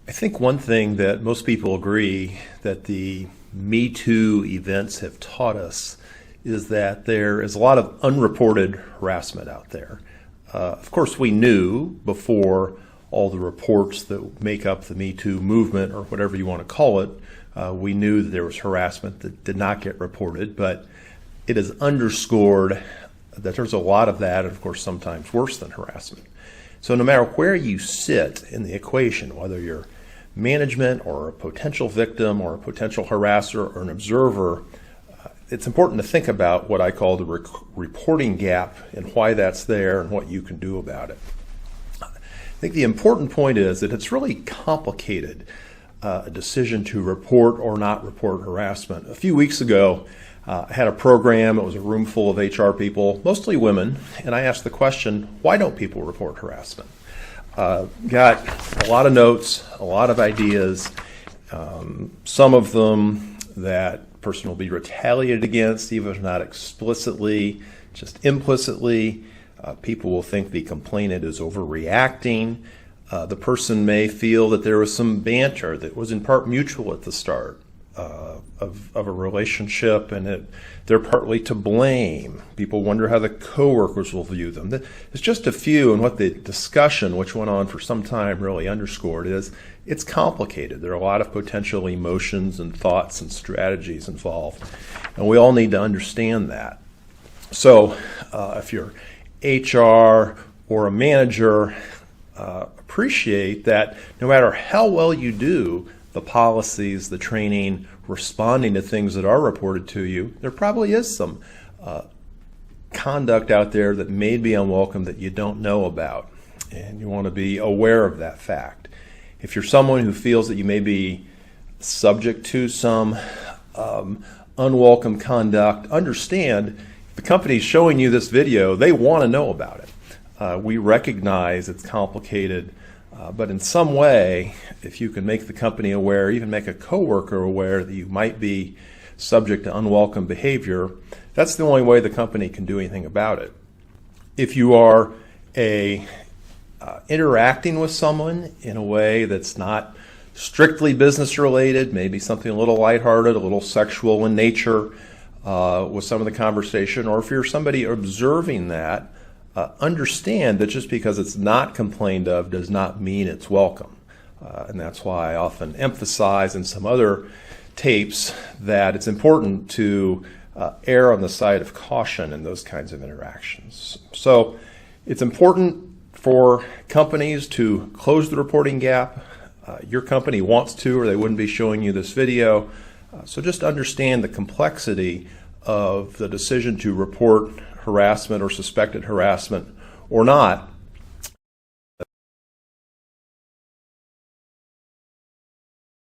I think one thing that most people agree that the Me Too events have taught us is that there is a lot of unreported harassment out there. Of course, we knew before all the reports that make up the Me Too movement, or whatever you want to call it, we knew that there was harassment that did not get reported, but it is underscored that there's a lot of that, and of course sometimes worse than harassment. So no matter where you sit in the equation, whether you're management or a potential victim or a potential harasser or an observer, it's important to think about what I call the reporting gap and why that's there and what you can do about it. I think the important point is that it's really complicated, a decision to report or not report harassment. A few weeks ago, I had a program. It was a room full of HR people, mostly women, and I asked the question, why don't people report harassment? Got a lot of notes, a lot of ideas, some of them that person will be retaliated against, even if not explicitly, just implicitly. People will think the complainant is overreacting. The person may feel that there was some banter that was in part mutual at the start of a relationship, and they're partly to blame. People wonder how the coworkers will view them. It's just a few, and what the discussion, which went on for some time, really underscored is it's complicated. There are a lot of potential emotions and thoughts and strategies involved, and we all need to understand that. So if you're HR or a manager, appreciate that no matter how well you do the policies, the training, responding to things that are reported to you, there probably is some conduct out there that may be unwelcome that you don't know about, and you want to be aware of that fact. If you're someone who feels that you may be subject to some unwelcome conduct, understand if the company's showing you this video, they want to know about it. We recognize it's complicated, but in some way, if you can make the company aware, even make a coworker aware that you might be subject to unwelcome behavior, that's the only way the company can do anything about it. If you are interacting with someone in a way that's not strictly business related, maybe something a little lighthearted, a little sexual in nature with some of the conversation, or if you're somebody observing that, understand that just because it's not complained of does not mean it's welcome. And that's why I often emphasize in some other tapes that it's important to err on the side of caution in those kinds of interactions. So it's important for companies to close the reporting gap. Your company wants to, or they wouldn't be showing you this video. So just understand the complexity of the decision to report harassment or suspected harassment or not,